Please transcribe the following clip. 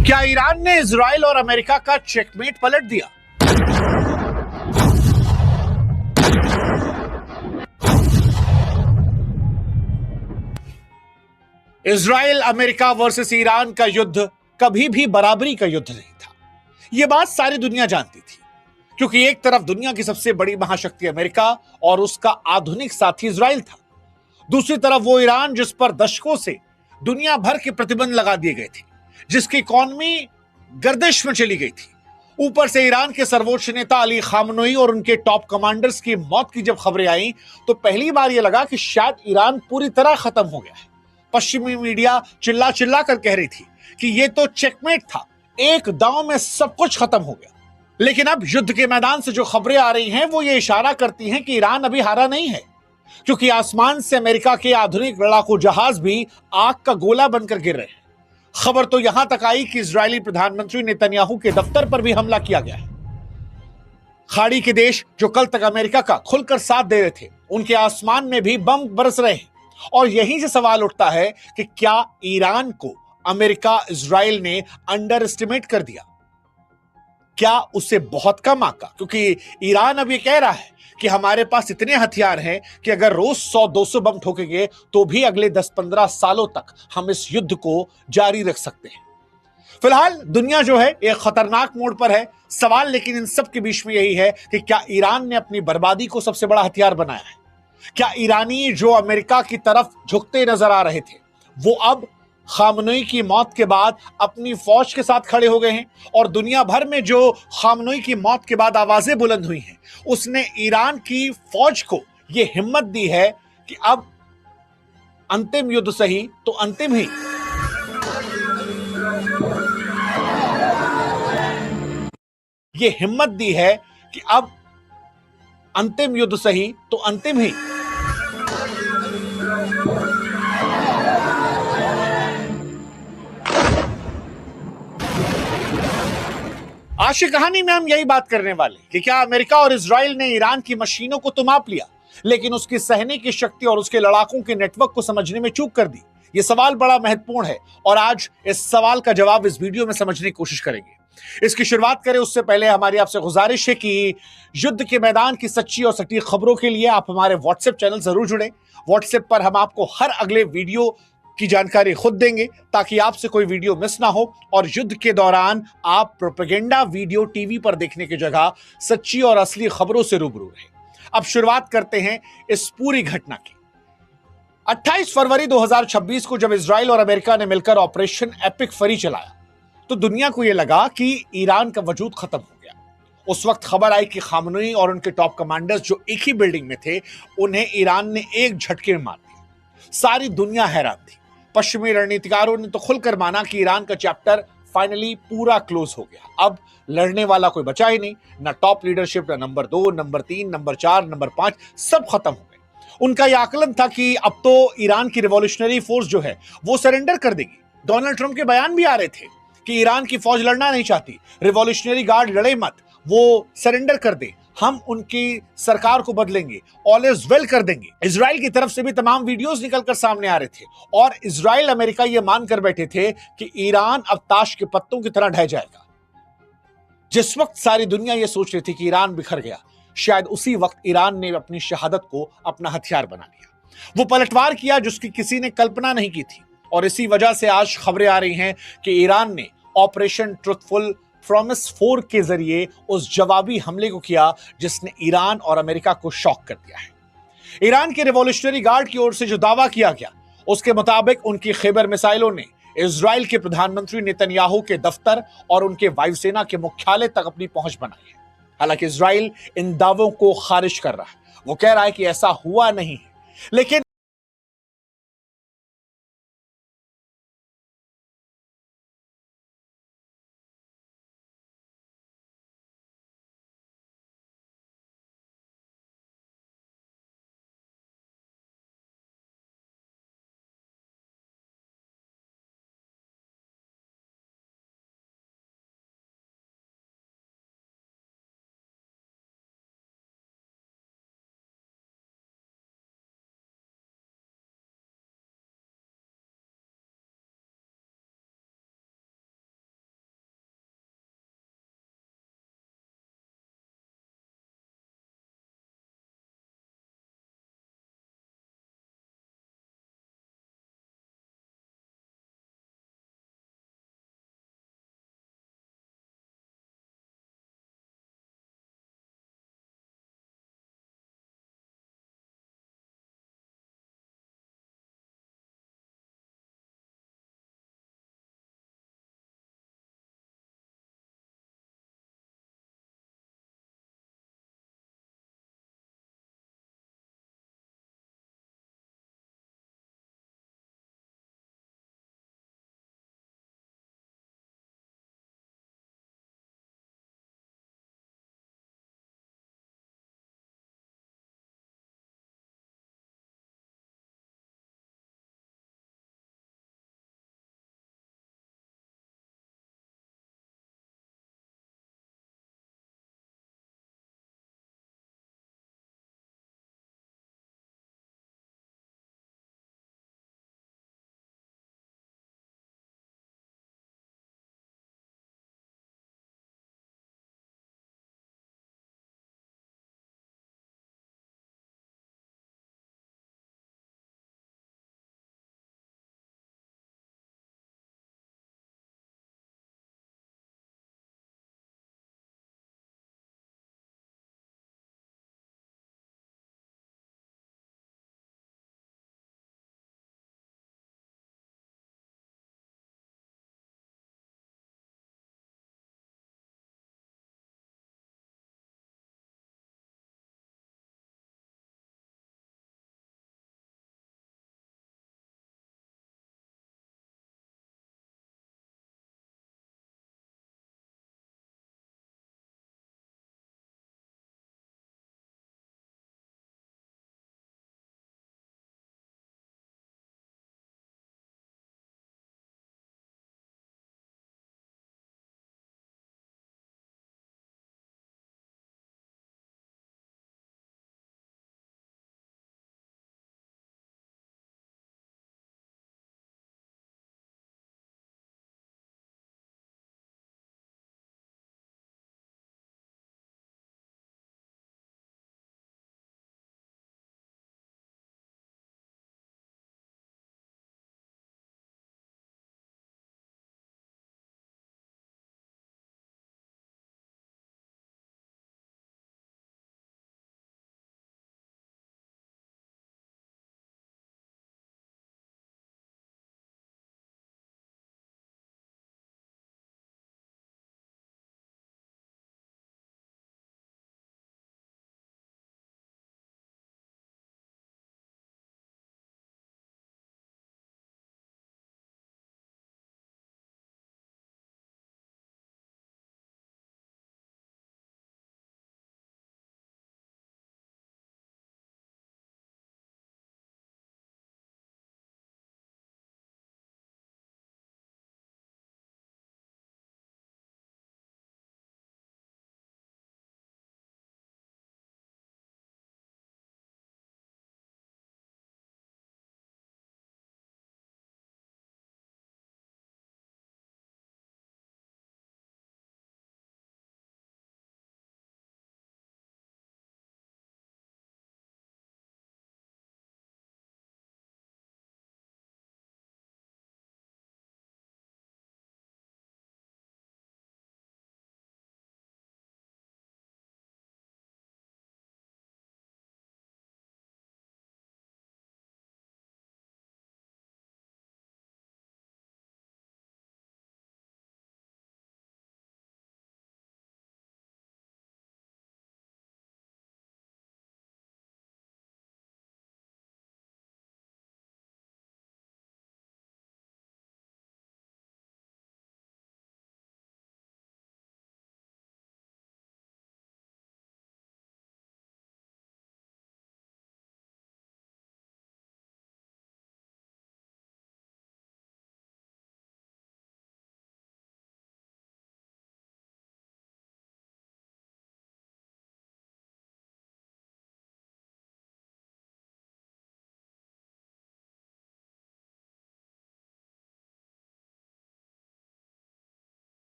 क्या ईरान ने इजराइल और अमेरिका का चेकमेट पलट दिया? इजराइल अमेरिका वर्सेस ईरान का युद्ध कभी भी बराबरी का युद्ध नहीं था। यह बात सारी दुनिया जानती थी, क्योंकि एक तरफ दुनिया की सबसे बड़ी महाशक्ति अमेरिका और उसका आधुनिक साथी इजराइल था, दूसरी तरफ वो ईरान जिस पर दशकों से दुनिया भर के प्रतिबंध लगा दिए गए थे, जिसकी इकॉनमी गर्दिश में चली गई थी। ऊपर से ईरान के सर्वोच्च नेता अली खामनोई और उनके टॉप कमांडर्स की मौत की जब खबरें आई तो पहली बार यह लगा कि शायद ईरान पूरी तरह खत्म हो गया है। पश्चिमी मीडिया चिल्ला चिल्ला कर कह रही थी कि यह तो चेकमेट था, एक दांव में सब कुछ खत्म हो गया। लेकिन अब युद्ध के मैदान से जो खबरें आ रही हैं वो ये इशारा करती हैं कि ईरान अभी हारा नहीं है, क्योंकि आसमान से अमेरिका के आधुनिक लड़ाकू जहाज भी आग का गोला बनकर गिर रहे हैं। खबर तो यहां तक आई कि इजरायली प्रधानमंत्री नेतन्याहू के दफ्तर पर भी हमला किया गया है। खाड़ी के देश जो कल तक अमेरिका का खुलकर साथ दे रहे थे, उनके आसमान में भी बम बरस रहे हैं। और यहीं से सवाल उठता है कि क्या ईरान को अमेरिका इजराइल ने अंडर एस्टिमेट कर दिया? क्या उसे बहुत कम आंका? क्योंकि ईरान अब यह कह रहा है कि हमारे पास इतने हथियार हैं कि अगर रोज 100-200 बम ठोकेंगे तो भी अगले 10-15 सालों तक हम इस युद्ध को जारी रख सकते हैं। फिलहाल दुनिया जो है एक खतरनाक मोड़ पर है। सवाल लेकिन इन सब के बीच में यही है कि क्या ईरान ने अपनी बर्बादी को सबसे बड़ा हथियार बनाया है? क्या ईरानी जो अमेरिका की तरफ झुकते नजर आ रहे थे, वो अब खामनोई की मौत के बाद अपनी फौज के साथ खड़े हो गए हैं? और दुनिया भर में जो खामनोई की मौत के बाद आवाजें बुलंद हुई हैं, उसने ईरान की फौज को यह हिम्मत दी है कि अब अंतिम युद्ध सही तो अंतिम ही। यह हिम्मत दी है कि अब अंतिम युद्ध सही तो अंतिम ही। आज की कहानी में हम यही बात करने वाले कि क्या अमेरिका और इजराइल ने ईरान की मशीनों को तो माप लिया, लेकिन उसकी सहने की शक्ति और उसके लड़ाकों के नेटवर्क को समझने में चूक कर दी? यह सवाल बड़ा महत्वपूर्ण है और आज इस सवाल का जवाब इस वीडियो में समझने की कोशिश करेंगे। इसकी शुरुआत करें उससे पहले हमारी आपसे गुजारिश है कि युद्ध के मैदान की सच्ची और सटीक खबरों के लिए आप हमारे व्हाट्सएप चैनल जरूर जुड़ें। व्हाट्सएप पर हम आपको हर अगले वीडियो की जानकारी खुद देंगे ताकि आपसे कोई वीडियो मिस ना हो और युद्ध के दौरान आप प्रोपेगेंडा वीडियो टीवी पर देखने की जगह सच्ची और असली खबरों से रूबरू रहे। अब शुरुआत करते हैं इस पूरी घटना की। 28 फरवरी 2026 को जब इजराइल और अमेरिका ने मिलकर ऑपरेशन एपिक फरी चलाया तो दुनिया को यह लगा कि ईरान का वजूद खत्म हो गया। उस वक्त खबर आई कि खामनोई और उनके टॉप कमांडर्स जो एक ही बिल्डिंग में थे, उन्हें ईरान ने एक झटके में मार दिया। सारी दुनिया हैरान थी। पश्चिमी रणनीतिकारों ने तो खुलकर माना कि ईरान का चैप्टर फाइनली पूरा क्लोज हो गया। अब लड़ने वाला कोई बचा ही नहीं, ना टॉप लीडरशिप, ना नंबर 2, नंबर 3, नंबर 4, नंबर 5, सब खत्म हो गए। उनका यह आकलन था कि अब तो ईरान की रिवॉल्यूशनरी फोर्स जो है वो सरेंडर कर देगी। डोनाल्ड ट्रंप के बयान भी आ रहे थे कि ईरान की फौज लड़ना नहीं चाहती, रिवॉल्यूशनरी गार्ड लड़े मत, वो सरेंडर कर दे, हम उनकी सरकार को बदलेंगे, ऑल इज वेल कर देंगे। इजराइल की तरफ से भी तमाम वीडियोस निकलकर सामने आ रहे थे और इजराइल अमेरिका ये मानकर बैठे थे कि ईरान अब ताश के पत्तों की तरह ढह जाएगा। जिस वक्त सारी दुनिया ये सोच रही थी कि ईरान बिखर गया, शायद उसी वक्त ईरान ने अपनी शहादत को अपना हथियार बना लिया। वो पलटवार किया जिसकी किसी ने कल्पना नहीं की थी और इसी वजह से आज खबरें आ रही हैं कि ईरान ने ऑपरेशन ट्रुथफुल प्रॉमिस 4 के जरिए उस जवाबी हमले को किया जिसने ईरान और अमेरिका को शॉक कर दिया है। ईरान के रिवॉल्यूशनरी गार्ड की ओर से जो दावा किया गया, उसके मुताबिक उनकी खैबर मिसाइलों ने इजराइल के प्रधानमंत्री नेतन्याहू के दफ्तर और उनके वायुसेना के मुख्यालय तक अपनी पहुंच बनाई है। हालांकि इजराइल इन दावों को खारिज कर रहा है। वो कह रहा है कि ऐसा हुआ नहीं है, लेकिन